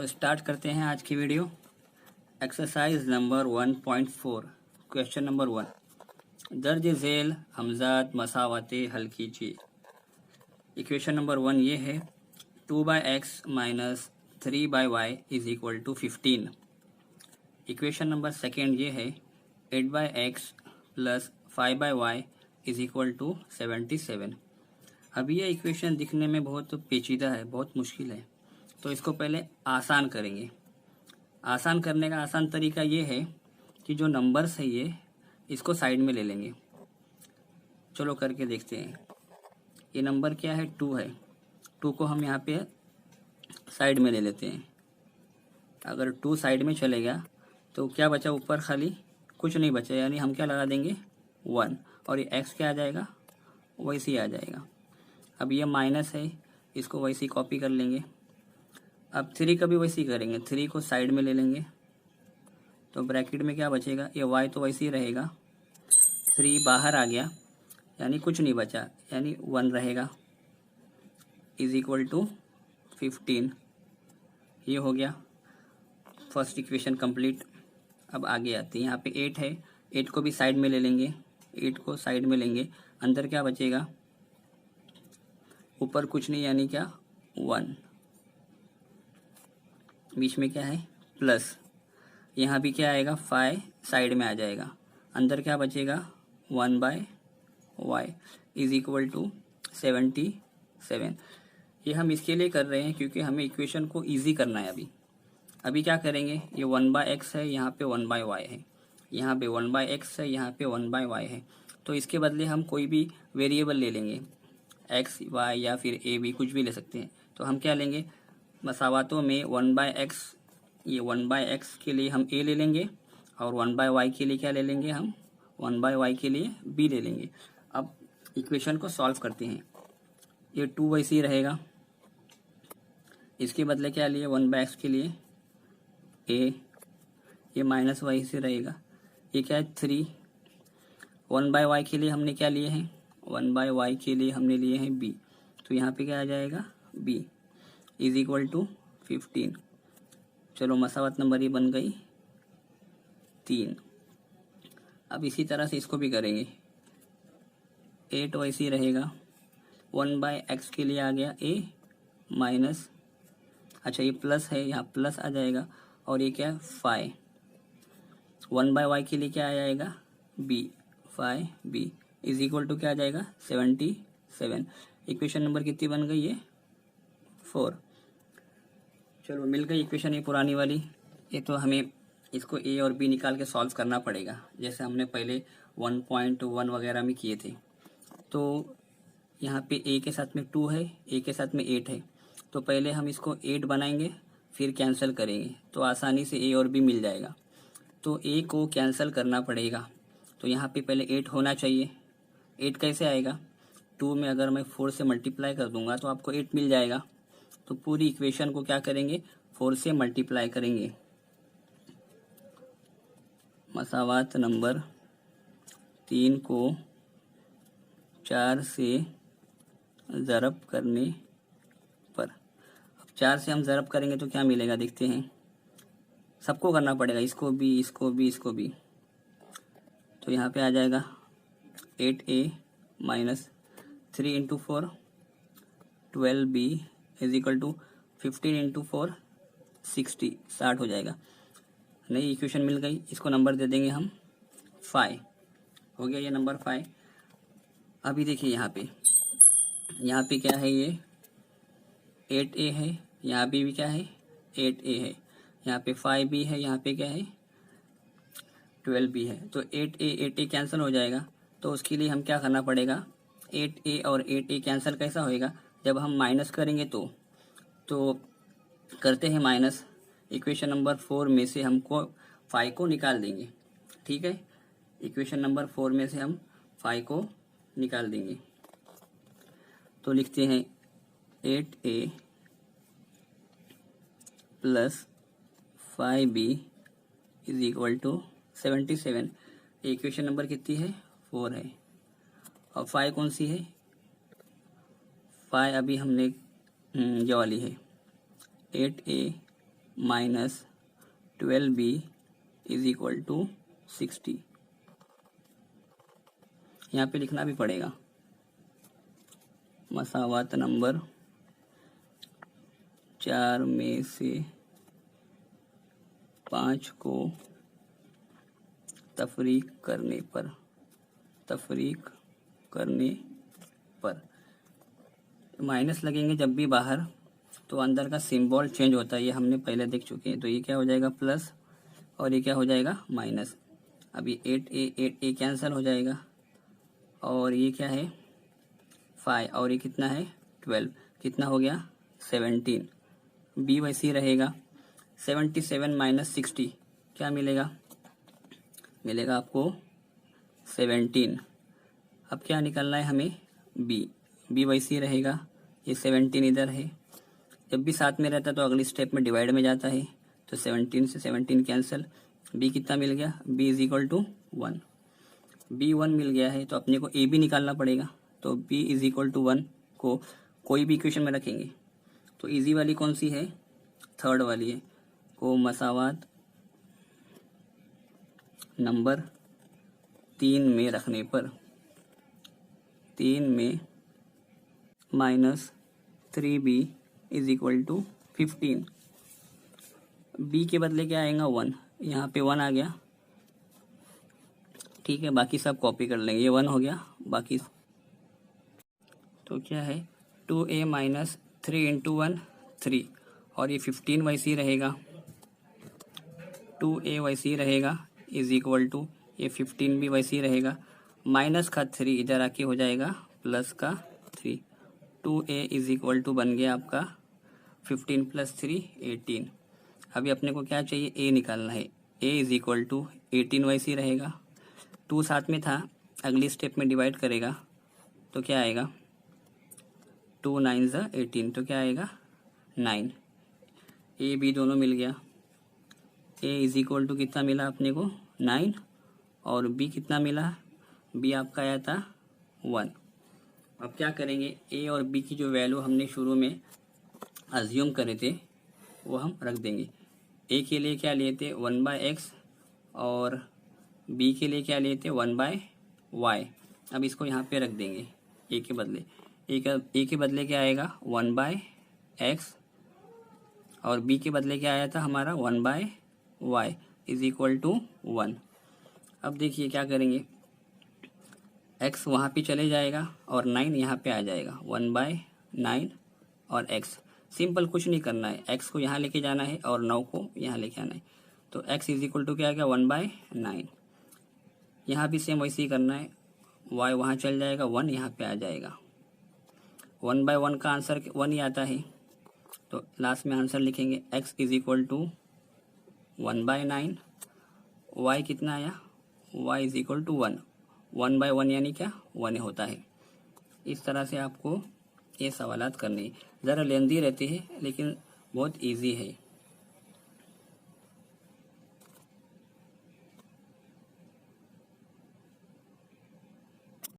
तो स्टार्ट करते हैं आज की video. Exercise number 1.4 question number 1, दर्ज झेल हमजात मसावतें हल कीजिए। इक्वेशन नंबर 1 ये है 2/x minus 3/y is equal to 15। Equation number second ये है 8/x plus 5/y is equal to 77। अब ये इक्वेशन दिखने में बहुत पेचीदा है, बहुत मुश्किल है, तो इसको पहले आसान करेंगे। आसान करने का आसान तरीका ये है कि जो नंबर्स है ये इसको साइड में ले लेंगे। चलो करके देखते हैं। ये नंबर क्या है? 2 है। 2 को हम यहाँ पे साइड में ले लेते हैं। अगर 2 साइड में चले गया तो क्या बचा ऊपर? खाली कुछ नहीं बचा, यानी हम क्या लगा देंगे? 1, और ये x क्या आ जाएगा? वैसे ही आ जाएगा। अब ये माइनस है, इसको वैसे ही कॉपी कर लेंगे। अब 3 का भी वैसे ही करेंगे, 3 को साइड में ले लेंगे तो ब्रैकेट में क्या बचेगा? ये y तो वैसे ही रहेगा, 3 बाहर आ गया यानी कुछ नहीं बचा, यानी 1 रहेगा, इज इक्वल टू 15। ये हो गया फर्स्ट इक्वेशन कंप्लीट। अब आगे आते हैं, यहाँ पे 8 है, 8 को भी साइड में ले लेंगे, 8 को साइड में लेंगे, अंदर क्या बचेगा? ऊपर कुछ नहीं यानी क्या? 1, बीच में क्या है? प्लस, यहाँ भी क्या आएगा? 5 साइड में आ जाएगा, अंदर क्या बचेगा? 1/y is equal to 77। ये हम इसके लिए कर रहे हैं क्योंकि हमें इक्वेशन को इजी करना है। अभी क्या करेंगे? ये 1/x है, यहाँ पे 1/y है, यहाँ पे 1/x है, यहाँ पे 1/y है, तो इसके बदले हम कोई भी वेरिएबल ले लेंगे, x, y या फिर a b, कुछ भी ले सकते हैं। तो हम क्या लेंगे? मसावातों में 1/x, ये 1/x के लिए हम a ले लेंगे और 1/y के लिए क्या ले लेंगे? हम 1/y के लिए b ले लेंगे। अब इक्वेशन को सॉल्व करते हैं। ये 2 वैसे ही रहेगा, इसके बदले क्या लिए? 1/x के लिए a, ये माइनस y से रहेगा, ये क्या है? 3। 1/y के लिए हमने क्या लिए हैं? 1/y के लिए हमने लिए हैं b, तो यहाँ पे क्या आ जाएगा? b is equal to 15। चलो मसावत नंबर ये बन गई 3। अब इसी तरह से इसको भी करेंगे। 8 वैसे ही रहेगा, 1/x के लिए आ गया a माइनस, अच्छा ये प्लस है, यहाँ प्लस आ जाएगा, और ये क्या है? 5। 1/y के लिए क्या आ जाएगा? b, 5b is equal to क्या आ जाएगा? 77। इक्वेशन नंबर कितनी बन गई? ये 4। चलो मिल गई इक्वेशन ये पुरानी वाली। ये तो हमें इसको a और b निकाल के सॉल्व करना पड़ेगा, जैसे हमने पहले 1.1 वगैरह में किए थे। तो यहाँ पे a के साथ में 2 है, a के साथ में 8 है, तो पहले हम इसको 8 बनाएंगे, फिर कैंसिल करेंगे, तो आसानी से a और b मिल जाएगा। तो a को कैंसिल करना पड़ेगा, तो यहाँ पे पहले 8 होना चाहिए। 8 कैसे आएगा? 2 में अगर मैं 4 से मल्टीप्लाई कर दूंगा तो आपको 8 मिल जाएगा। तो पूरी इक्वेशन को क्या करेंगे? 4 से मल्टीप्लाई करेंगे। मसावात नंबर 3 को 4 से ज़रब करने पर, अब 4 से हम ज़रब करेंगे तो क्या मिलेगा? देखते हैं, सबको करना पड़ेगा, इसको भी, इसको भी, इसको भी। तो यहाँ पे आ जाएगा 8a minus 3 into 4 12b is equal to 15 into 4 60 हो जाएगा। नई इक्वेशन मिल गई, इसको नंबर दे देंगे हम 5। हो गया ये नंबर 5। अभी देखिए यहाँ पे क्या है? ये 8a है, यहाँ पे भी क्या है? 8a है, यहाँ पे 5b है, यहाँ पे क्या है? 12b है। तो 8a कैंसिल हो जाएगा, तो उसके लिए हम क्या करना पड़ेगा? 8a और 8a कैंसिल कैसा होएगा? जब हम माइनस करेंगे तो करते हैं माइनस, इक्वेशन नंबर 4 में से हमको 5 को निकाल देंगे, ठीक है? इक्वेशन नंबर 4 में से हम 5 को निकाल देंगे, तो लिखते हैं 8a plus 5b is equal to 77। Equation number कितनी है? 4 है। और 5 कौन सी है? 5 अभी हमने ये वाली है 8a minus 12b is equal to 60। यहाँ पे लिखना भी पड़ेगा। मसावात नंबर 4 में से 5 को तफरीक करने पर माइनस लगेंगे जब भी बाहर, तो अंदर का सिंबल चेंज होता है, ये हमने पहले देख चुके हैं। तो ये क्या हो जाएगा प्लस और ये क्या हो जाएगा माइनस। अभी 8a कैंसिल हो जाएगा और ये क्या है 5 और ये कितना है 12, कितना हो गया 17। b वैसे ही रहेगा। 77 माइनस 60 क्या मिलेगा, मिलेगा आपको 17। अब क्या निकालना है हमें b वैसे ही रहेगा। ये 17 इधर है, जब भी साथ में रहता है तो अगली स्टेप में डिवाइड में जाता है, तो 17 से 17 कैंसिल। b कितना मिल गया, b is equal to 1। b 1 मिल गया है तो अपने को a भी निकालना पड़ेगा। तो b इज इक्वल टू 1 को कोई भी इक्वेशन में रखेंगे तो इजी वाली कौन सी है, थर्ड वाली है, को मसावात नंबर 3 में रखने पर 3 में minus 3b is equal to 15। b के बदले क्या आएगा 1, यहाँ पे 1 आ गया, ठीक है। बाकी सब कॉपी कर लेंगे, ये 1 हो गया, बाकी तो क्या है 2a माइनस 3 इंटू 1 3 और ये 15 वैसे ही रहेगा, 2a वैसे ही रहेगा इज इक्वल टू ये 15 भी वैसे ही रहेगा। माइनस का 3 इधर आके हो जाएगा प्लस का 3, 2a इज इक्वल टू बन गया आपका 15 प्लस 3 18। अभी अपने को क्या चाहिए, a निकालना है। a इज इक्वल टू 18 वैसे ही रहेगा, 2 साथ में था, अगली स्टेप में डिवाइड करेगा तो क्या आएगा 2 9 ज़ा 18, तो क्या आएगा 9। a b दोनों मिल गया। a इज इक्वल टू कितना मिला अपने को 9 और b कितना मिला, b आपका आया था 1। अब क्या करेंगे, a और b की जो वैल्यू हमने शुरू में अज्यूम करे थे वो हम रख देंगे। a के लिए क्या लिए थे 1/x और b के लिए क्या लिए थे 1/y। अब इसको यहाँ पे रख देंगे a के बदले। a के बदले क्या आएगा 1/x और b के बदले क्या आया था हमारा 1/y इज इक्वल टू 1। अब देखिए क्या करेंगे, x वहाँ पे चले जाएगा और 9 यहाँ पे आ जाएगा, 1/9 और x। सिंपल, कुछ नहीं करना है, x को यहाँ लेके जाना है और 9 को यहाँ लेके आना है। तो x इज इक्वल टू क्या आ गया 1/9। यहाँ भी सेम वैसे ही करना है, y वहाँ चल जाएगा, 1 यहाँ पे आ जाएगा। 1/1 का आंसर 1 ही आता है, तो लास्ट में आंसर लिखेंगे x is equal to 1/9। y कितना आया, y इज इक्वल टू 1। 1/1 यानी क्या 1 होता है। इस तरह से आपको ये सवालात करने, ज़रा लेंदी रहती है लेकिन बहुत इजी है।